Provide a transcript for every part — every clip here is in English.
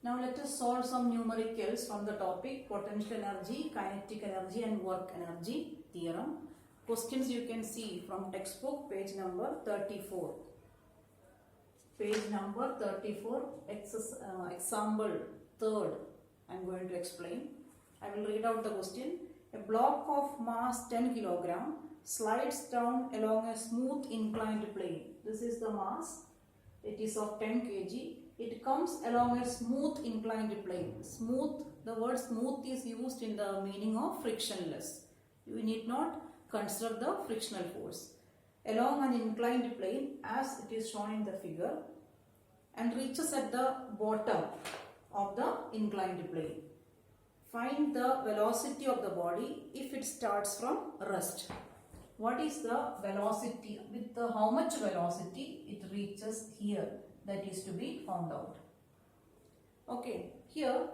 Now let us solve some numericals from the topic potential energy, kinetic energy and work energy theorem. Questions you can see from textbook page number 34. Page number 34, example 3rd. I am going to explain. I will read out the question. A block of mass 10 kg slides down along a smooth inclined plane. This is the mass. It is of 10 kg. It comes along a smooth inclined plane. Smooth, the word smooth is used in the meaning of frictionless. You need not consider the frictional force. Along an inclined plane as it is shown in the figure and reaches at the bottom of the inclined plane. Find the velocity of the body if it starts from rest. What is the velocity? With how much velocity it reaches here? That is to be found out. Okay, here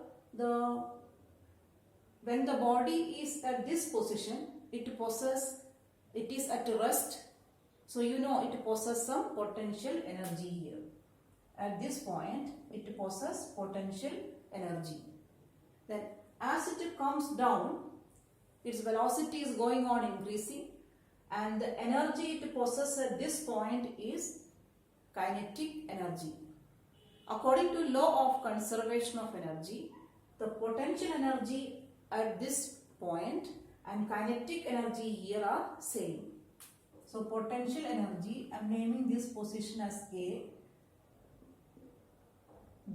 when the body is at this position, it is at rest. So you know it possesses some potential energy here. At this point, it possesses potential energy. Then as it comes down, its velocity is going on increasing, and the energy it possesses at this point is kinetic energy. According to law of conservation of energy, the potential energy at this point and kinetic energy here are same. So potential energy, I am naming this position as A,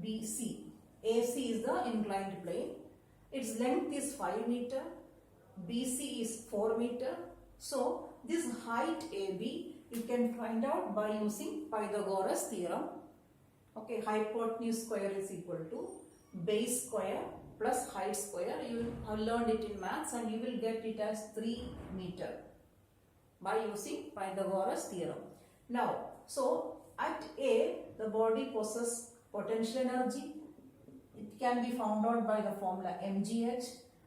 B, C. AC is the inclined plane. Its length is 5 meter. BC is 4 meter. So this height AB you can find out by using Pythagoras theorem. Okay, hypotenuse square is equal to base square plus height square. You have learned it in maths and you will get it as 3 meter by using Pythagoras theorem. Now, so at A, the body possesses potential energy. It can be found out by the formula mgh.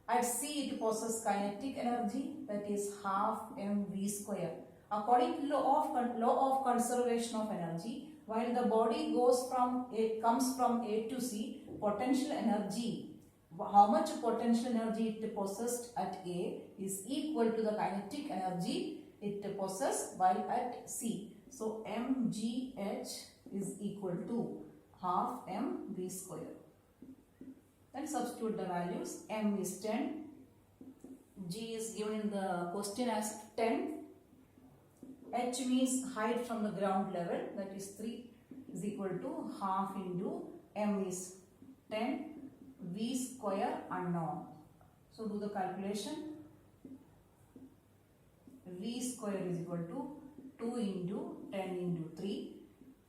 At C, it possesses kinetic energy, that is half mv square. According to law of conservation of energy, while the body comes from A to C, potential energy, how much potential energy it possessed at A is equal to the kinetic energy it possessed while at C. So mgh is equal to half mv square. Then substitute the values. M is 10. G is given in the question as 10. H means height from the ground level, that is 3 is equal to half into M is 10. V square unknown. So do the calculation. V square is equal to 2 into 10 into 3.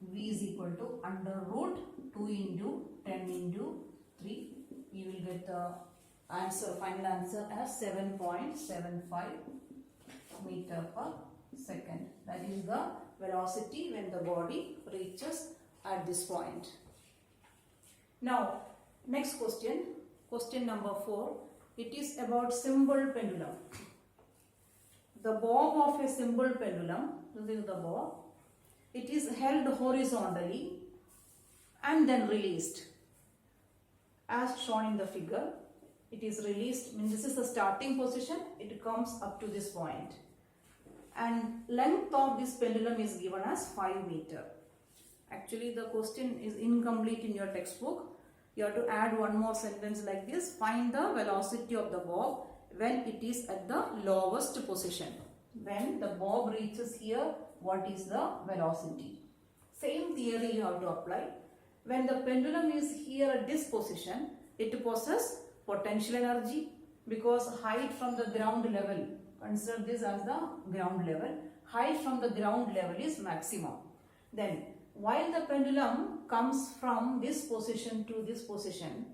V is equal to under root 2 into 10 into 3. You will get the answer, final answer as 7.75 meter per second. That is the velocity when the body reaches at this point. Now, next question, question number 4. It is about symbol pendulum. The bob of a symbol pendulum, this is the bob. It is held horizontally and then released. As shown in the figure, it is released, this is the starting position, it comes up to this point. And length of this pendulum is given as 5 meter. Actually, the question is incomplete in your textbook. You have to add one more sentence like this. Find the velocity of the bob when it is at the lowest position. When the bob reaches here, what is the velocity? Same theory you have to apply. When the pendulum is here at this position, it possesses potential energy because height from the ground level, consider this as the ground level, height from the ground level is maximum. Then while the pendulum comes from this position to this position,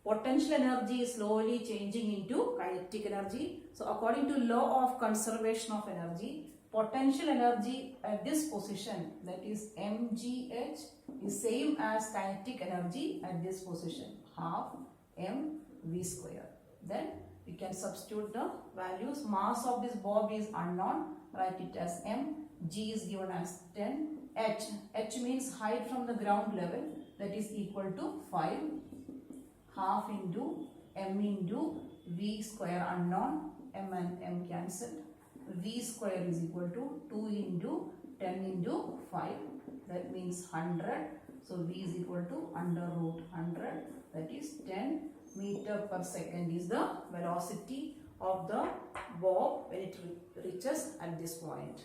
potential energy is slowly changing into kinetic energy. So according to law of conservation of energy, potential energy at this position, that is mgh, is same as kinetic energy at this position, half mv square. Then we can substitute the values. Mass of this bob is unknown, write it as m. G is given as 10. h. H means height from the ground level, that is equal to 5 half into m into v square unknown, m and m cancelled. V square is equal to 2 into 10 into 5, that means 100. So v is equal to under root 100, that is 10 meter per second is the velocity of the bob when it reaches at this point.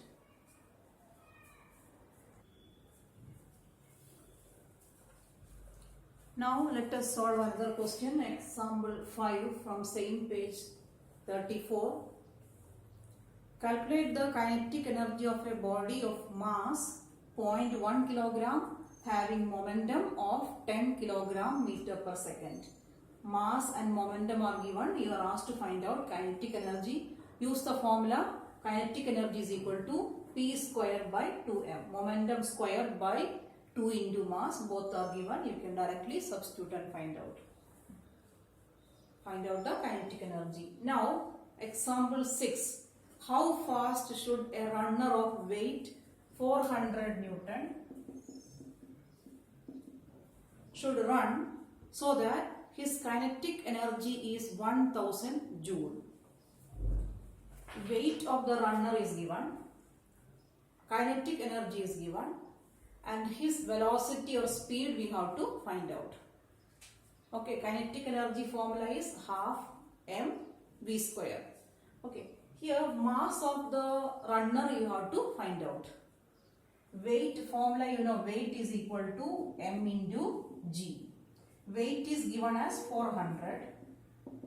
Now let us solve another question, example 5 from same page 34. Calculate the kinetic energy of a body of mass 0.1 kilogram having momentum of 10 kilogram meter per second. Mass and momentum are given. You are asked to find out kinetic energy. Use the formula. Kinetic energy is equal to P square by 2m. Momentum square by 2 into mass. Both are given. You can directly substitute and find out. Find out the kinetic energy. Now, example 6. How fast should a runner of weight 400 Newton should run so that his kinetic energy is 1000 Joule? Weight of the runner is given, kinetic energy is given, and his velocity or speed we have to find out. Okay, kinetic energy formula is half m v square. Okay, here mass of the runner you have to find out. Weight formula, you know, weight is equal to m into g. Weight is given as 400,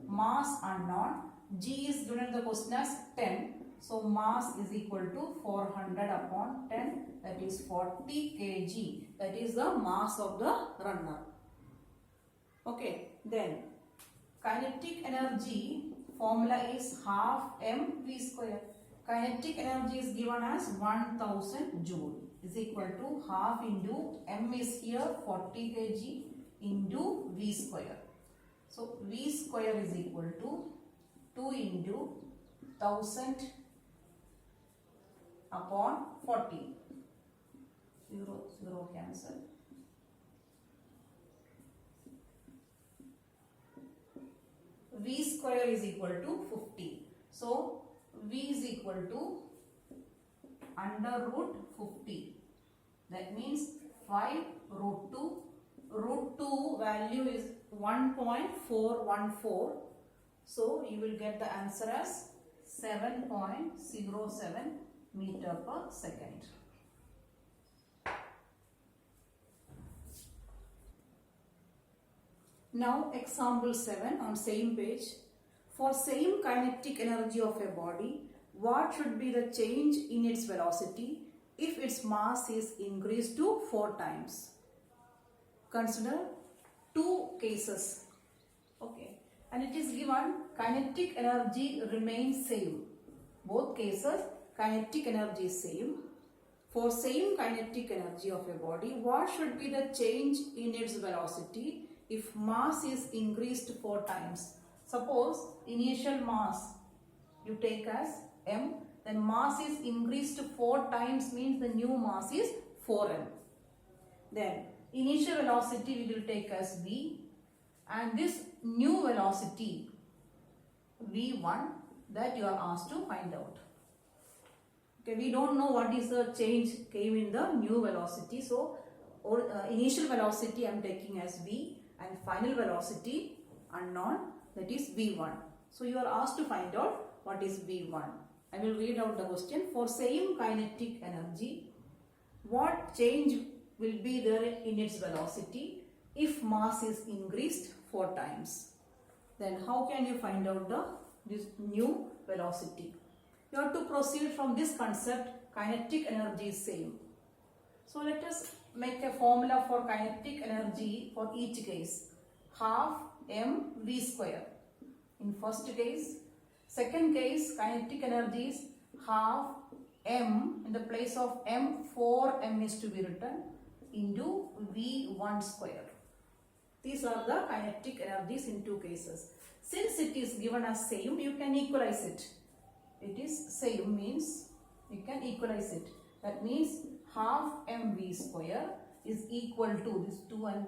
mass unknown, g is given in the question as 10. So mass is equal to 400 upon 10, that is 40 kg. That is the mass of the runner. Okay, then kinetic energy formula is half m v square. Kinetic energy is given as 1000 Joule is equal to half into m is here 40 kg into v square. So v square is equal to 2 into 1000 upon 40. 0 cancel. V square is equal to 50. So v is equal to under root 50. That means 5 root 2. Root 2 value is 1.414. So you will get the answer as 7.07 meter per second. Now example 7 on same page. For same kinetic energy of a body, what should be the change in its velocity if its mass is increased to 4 times? Consider two cases. Okay, and it is given kinetic energy remains same. Both cases kinetic energy is same. For same kinetic energy of a body, what should be the change in its velocity if mass is increased 4 times? Suppose initial mass you take as m, then mass is increased 4 times means the new mass is 4m. Then initial velocity we will take as v, and this new velocity v1 that you are asked to find out. Okay, we don't know what is the change came in the new velocity. So initial velocity I am taking as v and final velocity unknown, that is v1. So you are asked to find out what is v1. I will read out the question. For same kinetic energy, what change will be there in its velocity if mass is increased 4 times? Then how can you find out this new velocity? You have to proceed from this concept, kinetic energy is same. So let us make a formula for kinetic energy for each case. Half m v square in first case. Second case, kinetic energy is half m, in the place of m, 4m is to be written, into v1 square. These are the kinetic energies in two cases. Since it is given as same, you can equalize it. It is same means you can equalize it. That means half mv square is equal to this 2 and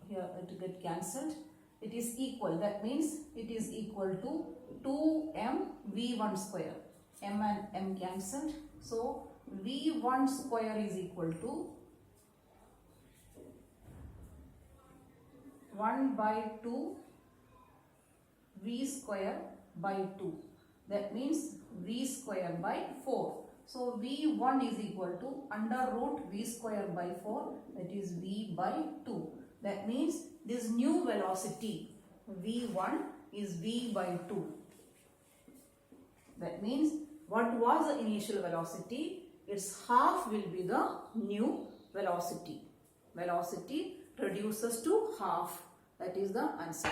here to get cancelled. It is equal, that means it is equal to 2m v1 square. M and m cancelled. So v1 square is equal to 1 by 2 v square by 2. That means v square by 4. So v1 is equal to under root v square by 4, that is v by 2. That means this new velocity v1 is v by 2. That means what was the initial velocity? Its half will be the new velocity. Velocity reduces to half. That is the answer.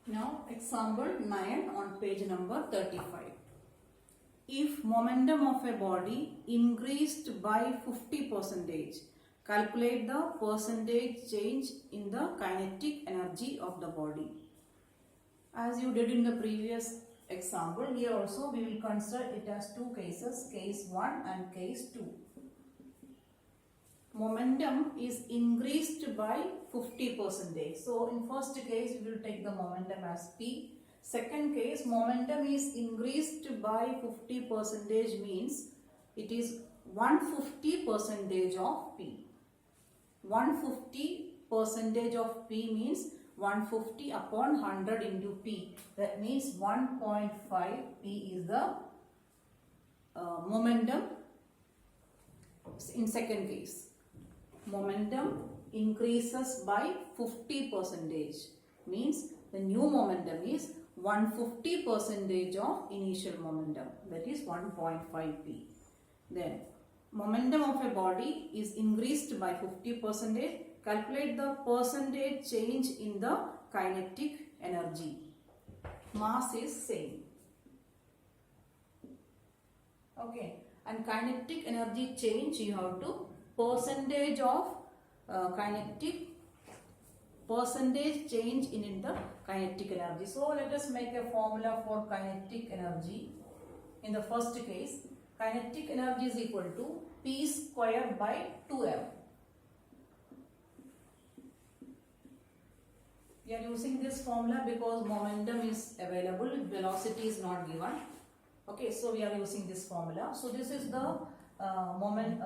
Now example 9 on page number 35. If momentum of a body increased by 50%, calculate the percentage change in the kinetic energy of the body. As you did in the previous example, here also we will consider it as two cases, case 1 and case 2. Momentum is increased by 50%. So in first case we will take the momentum as P. Second case, momentum is increased by 50% means it is 150% of P. 150% of P means 150 upon 100 into P. That means 1.5 P is the momentum in second case. Momentum increases by 50% means the new momentum is 150% of initial momentum, that is 1.5 P. Then momentum of a body is increased by 50%. Calculate the percentage change in the kinetic energy. Mass is same. Okay, and kinetic energy change you have to percentage of percentage change in the kinetic energy. So let us make a formula for kinetic energy. In the first case, kinetic energy is equal to P square by 2m. We are using this formula because momentum is available, velocity is not given. Okay, so we are using this formula. So this is the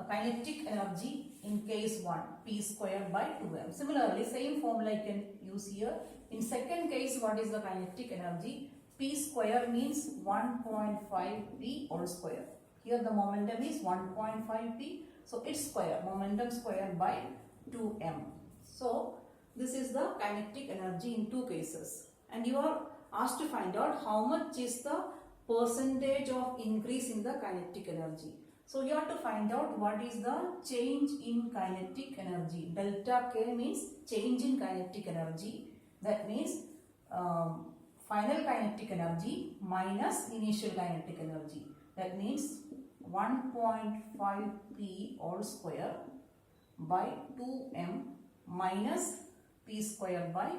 kinetic energy in case 1, P square by 2m. Similarly, same formula you can use here. In second case, what is the kinetic energy? P square means 1.5 P whole square. Here the momentum is 1.5 P. So its square, momentum square by 2m. So this is the kinetic energy in two cases. And you are asked to find out how much is the percentage of increase in the kinetic energy. So you have to find out what is the change in kinetic energy. Delta K means change in kinetic energy. That means final kinetic energy minus initial kinetic energy. That means 1.5 P all square by 2m minus P square by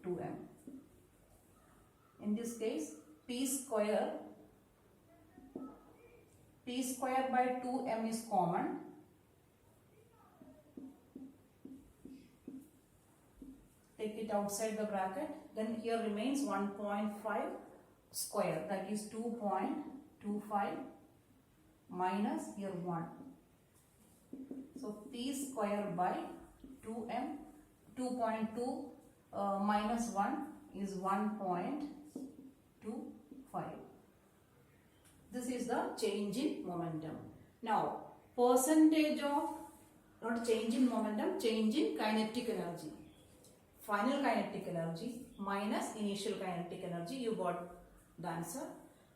2m. In this case, P square by 2m is common. Take it outside the bracket. Then here remains 1.5 square, that is 2.25 minus here 1. So P square by 2m, 2.2 minus 1 is 1.25. This is the change in momentum. Now, percentage of, not change in momentum, change in kinetic energy. Final kinetic energy minus initial kinetic energy, you got the answer.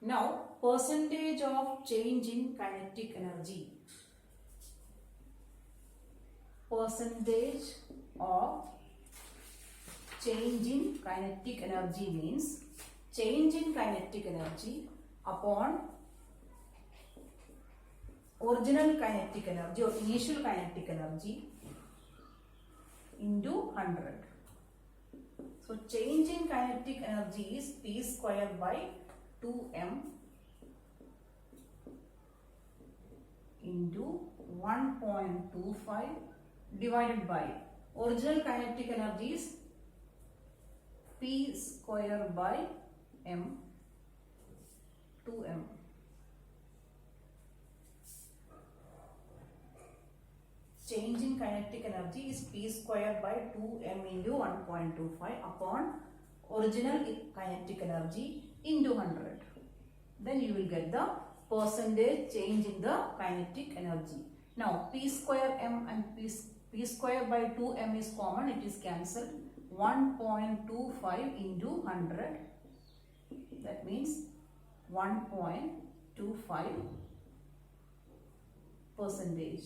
Now, percentage of change in kinetic energy. Percentage of change in kinetic energy means change in kinetic energy upon original kinetic energy or initial kinetic energy into 100. So change in kinetic energy is P square by 2m into 1.25 divided by original kinetic energy is P square by M, 2M. Change in kinetic energy is P square by 2M into 1.25 upon original kinetic energy into 100. Then you will get the percentage change in the kinetic energy. Now P square M and P square by 2M is common, it is cancelled. 1.25 into 100, that means 1.25 percentage.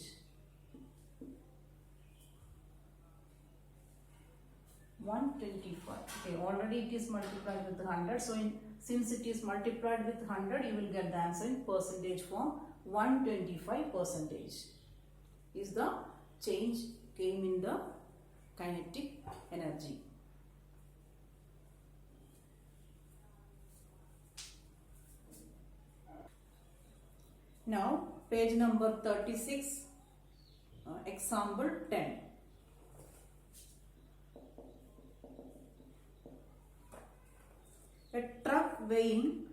Okay, already it is multiplied with 100. So since it is multiplied with 100, you will get the answer in percentage form. 125 percentage is the change came in the kinetic energy. Now page number 36, example 10. A truck weighing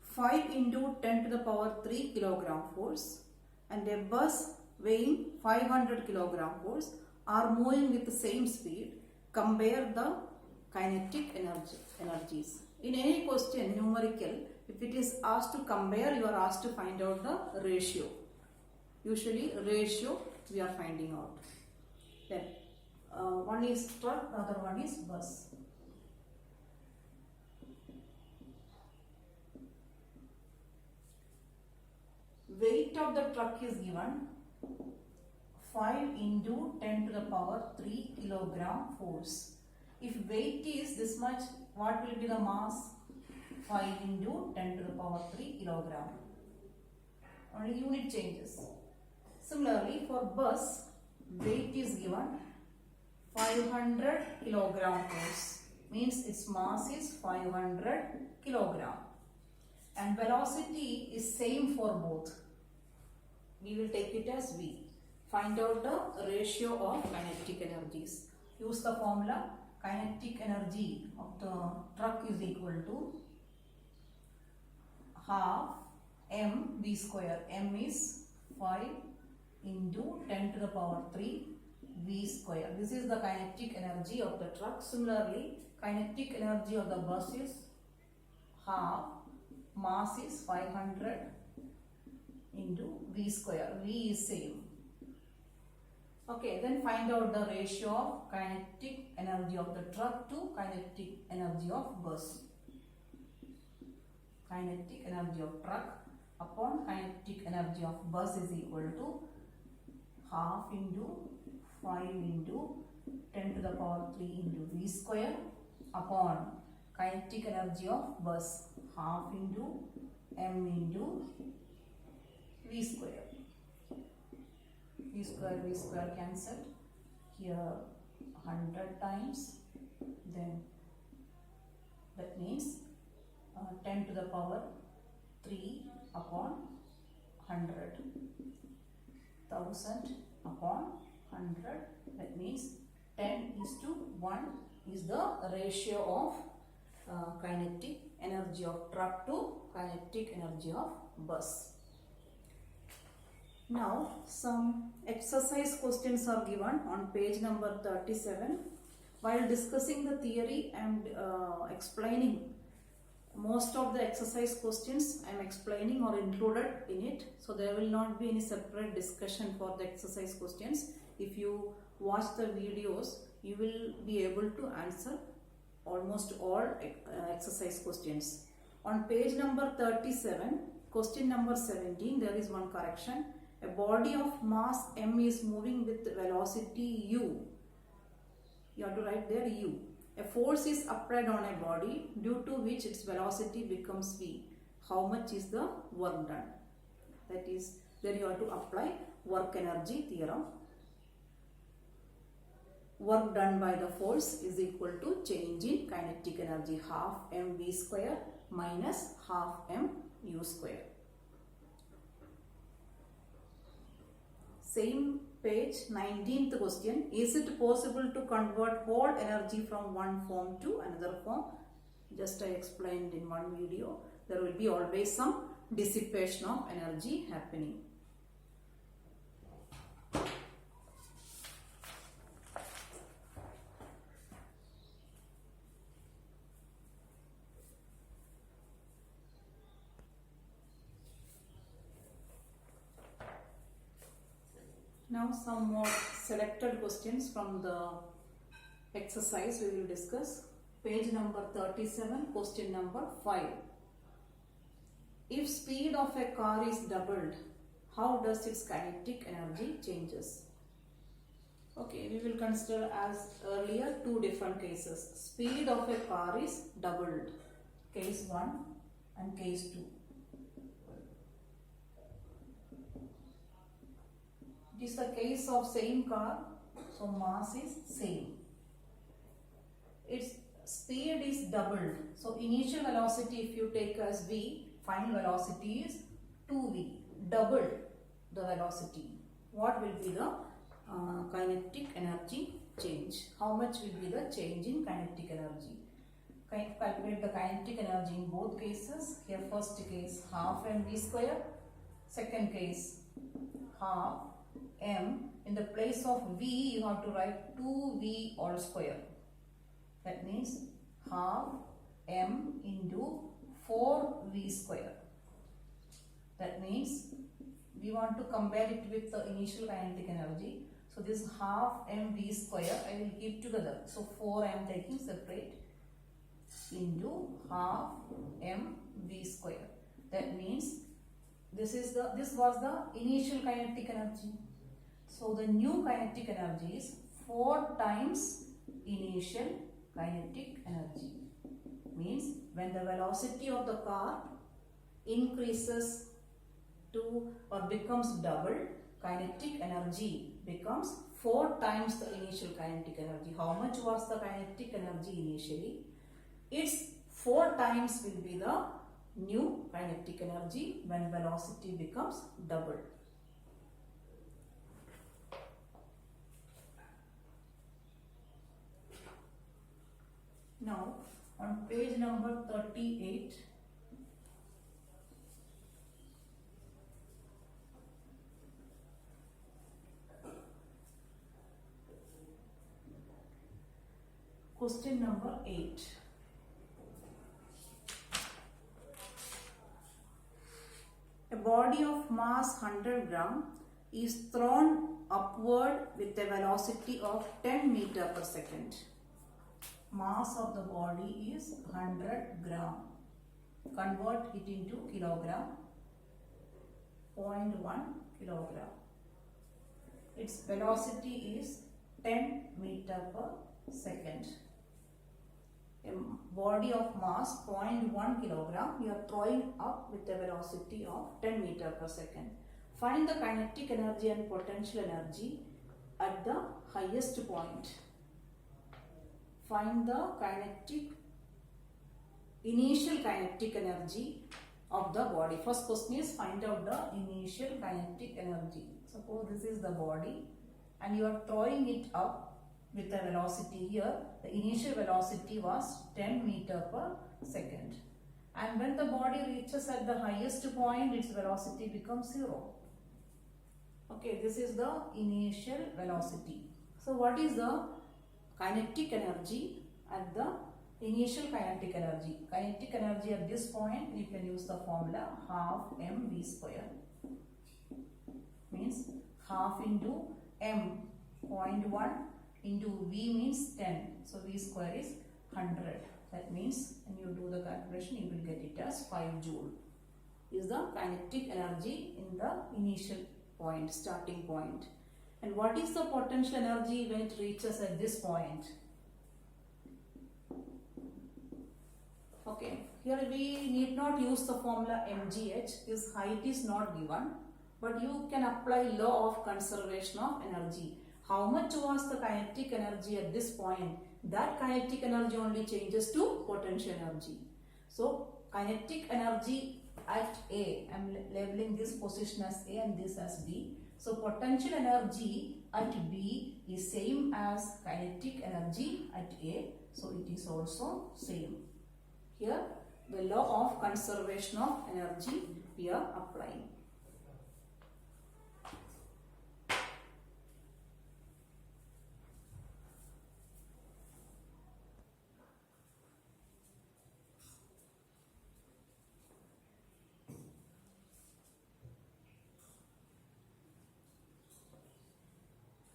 5 into 10 to the power 3 kilogram force and a bus weighing 500 kilogram force are moving with the same speed. Compare the kinetic energies. In any question numerical, if it is asked to compare, you are asked to find out the ratio. Usually ratio we are finding out. Then one is truck, the other one is bus. Weight of the truck is given 5 into 10 to the power 3 kilogram force. If weight is this much, what will be the mass? 5 into 10 to the power 3 kilogram. Only unit changes. Similarly, for bus, weight is given 500 kilogram force. Means its mass is 500 kilogram. And velocity is same for both. We will take it as V. Find out the ratio of kinetic energies. Use the formula. Kinetic energy of the truck is equal to half m v square. M is 5 into 10 to the power 3 v square. This is the kinetic energy of the truck. Similarly, kinetic energy of the bus is half, mass is 500 into v square. V is same. Okay, then find out the ratio of kinetic energy of the truck to kinetic energy of bus. Kinetic energy of truck upon kinetic energy of bus is equal to half into 5 into 10 to the power 3 into v square upon kinetic energy of bus, half into m into v square. V square cancelled. Here 100 times. Then that means 10 to the power 3 upon 100. 1000 upon 100. That means 10:1 is the ratio of kinetic energy of truck to kinetic energy of bus. Now some exercise questions are given on page number 37. While discussing the theory and explaining most of the exercise questions, I am explaining or included in it. So there will not be any separate discussion for the exercise questions. If you watch the videos, you will be able to answer almost all exercise questions. On page number 37, question number 17, there is one correction. A body of mass m is moving with velocity u. You have to write there u. A force is applied on a body due to which its velocity becomes v. How much is the work done? That is, there you have to apply work energy theorem. Work done by the force is equal to change in kinetic energy, half mv square minus half m u square. Same page, 19th question. Is it possible to convert whole energy from one form to another form? Just I explained in one video. There will be always some dissipation of energy happening. Now some more selected questions from the exercise we will discuss. Page number 37, question number 5. If speed of a car is doubled, how does its kinetic energy changes? Okay, we will consider as earlier two different cases. Speed of a car is doubled, case 1 and case 2. It is the case of same car, so mass is same. Its speed is doubled. So initial velocity, if you take as v, final velocity is 2v, doubled the velocity. What will be the kinetic energy change? How much will be the change in kinetic energy? Calculate the kinetic energy in both cases. Here first case half mv square, second case half m. In the place of v you have to write 2v all square. That means half m into 4v square. That means we want to compare it with the initial kinetic energy. So this half mv square I will keep together. So 4 I am taking separate into half mv square. That means this was the initial kinetic energy. So the new kinetic energy is 4 times initial kinetic energy. Means when the velocity of the car increases to or becomes double, kinetic energy becomes 4 times the initial kinetic energy. How much was the kinetic energy initially? Its 4 times will be the new kinetic energy when velocity becomes double. Now on page number 38, question number 8. A body of mass 100 gram is thrown upward with a velocity of 10 meter per second. Mass of the body is 100 gram. Convert it into kilogram. 0.1 kilogram. Its velocity is 10 meter per second. A body of mass 0.1 kilogram we are throwing up with a velocity of 10 meter per second. Find the kinetic energy and potential energy at the highest point. Find the initial kinetic energy of the body. First question is find out the initial kinetic energy. Suppose this is the body and you are throwing it up with a velocity here. The initial velocity was 10 meter per second. And when the body reaches at the highest point, its velocity becomes 0. Okay, this is the initial velocity. So what is the kinetic energy at the initial kinetic energy? Kinetic energy at this point, you can use the formula half mv square. Means half into m, 0.1 into v means 10. So v square is 100. That means when you do the calculation, you will get it as 5 joule. Is the kinetic energy in the initial point, starting point. And what is the potential energy when it reaches at this point? Okay, here we need not use the formula mgh. This height is not given, but you can apply law of conservation of energy. How much was the kinetic energy at this point? That kinetic energy only changes to potential energy. So kinetic energy at A, I am labeling this position as A and this as B. So potential energy at B is same as kinetic energy at A. So it is also same. Here the law of conservation of energy we are applying.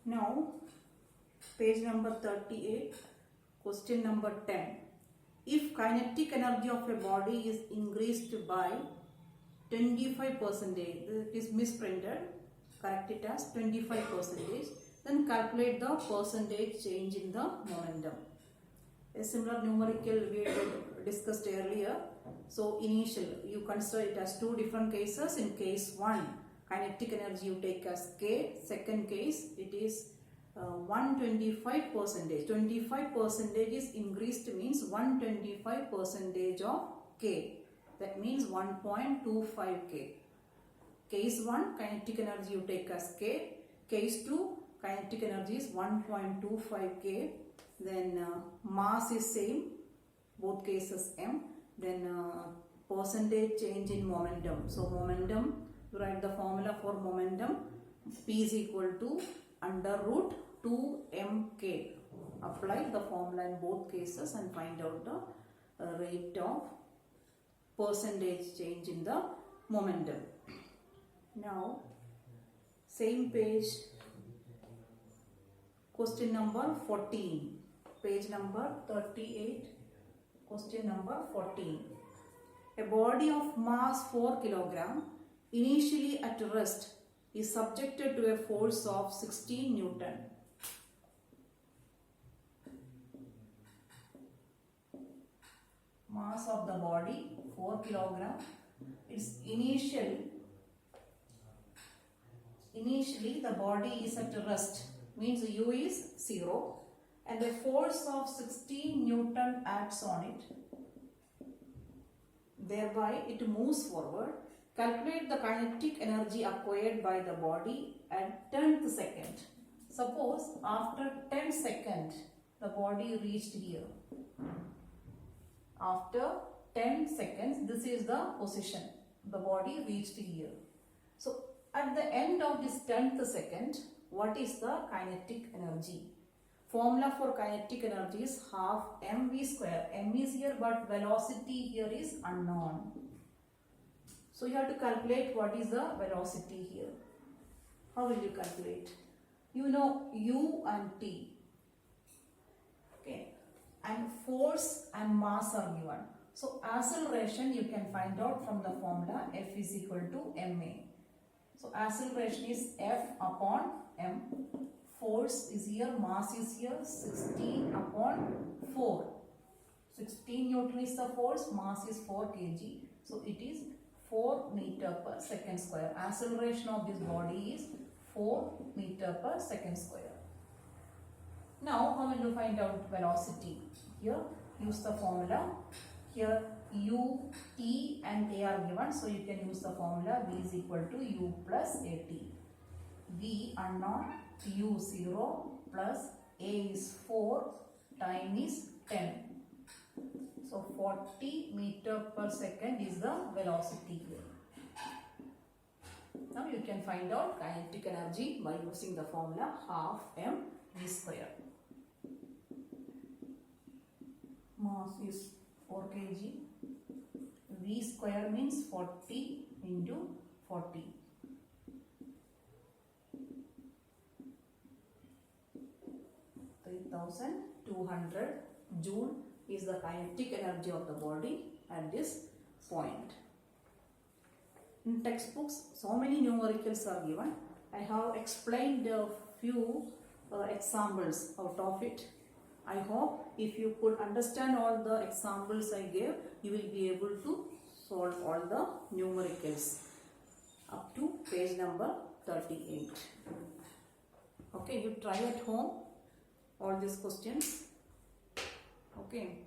Now, page number 38, question number 10. If kinetic energy of a body is increased by 25%, it is misprinted, correct it as 25%, then calculate the percentage change in the momentum. A similar numerical we had discussed earlier. So, initial, you consider it as two different cases. In case 1, kinetic energy you take as K. Second case, it is 125%. 25% is increased means 125% of K. That means 1.25 K. Case 1, kinetic energy you take as K. Case 2, kinetic energy is 1.25 K. Then mass is same, both cases M. Then percentage change in momentum. So momentum, you write the formula for momentum. P is equal to under root 2mk. Apply the formula in both cases and find out the rate of percentage change in the momentum. Now, same page, question number 14, page number 38, question number 14. A body of mass 4 kg initially at rest is subjected to a force of 16 Newton. Mass of the body 4 kg. Its initially the body is at rest, means U is 0 and a force of 16 Newton acts on it. Thereby it moves forward. Calculate the kinetic energy acquired by the body at 10th second. Suppose after 10 seconds the body reached here. After 10 seconds, this is the position. The body reached here. So at the end of this 10th second, what is the kinetic energy? Formula for kinetic energy is half mv square. M is here but velocity here is unknown. So you have to calculate what is the velocity here. How will you calculate? You know U and T. Okay. And force and mass are given. So acceleration you can find out from the formula F is equal to ma. So acceleration is F upon m. Force is here, mass is here, 16 upon 4. 16 Newton is the force, mass is 4 kg. So it is 4 meter per second square. Acceleration of this body is 4 meter per second square. Now how will you find out velocity? Here use the formula. Here U, T and A are given. So you can use the formula V is equal to U plus AT. V unknown, U 0 plus A is 4, time is 10. So 40 meter per second is the velocity here. Now you can find out kinetic energy by using the formula half mv square. Mass is 4 kg. V square means 40 into 40. (3,200) Joule is the kinetic energy of the body at this point. In textbooks, so many numericals are given. I have explained a few examples out of it. I hope if you could understand all the examples I gave, you will be able to solve all the numericals up to page number 38. Okay, you try at home all these questions. Okay.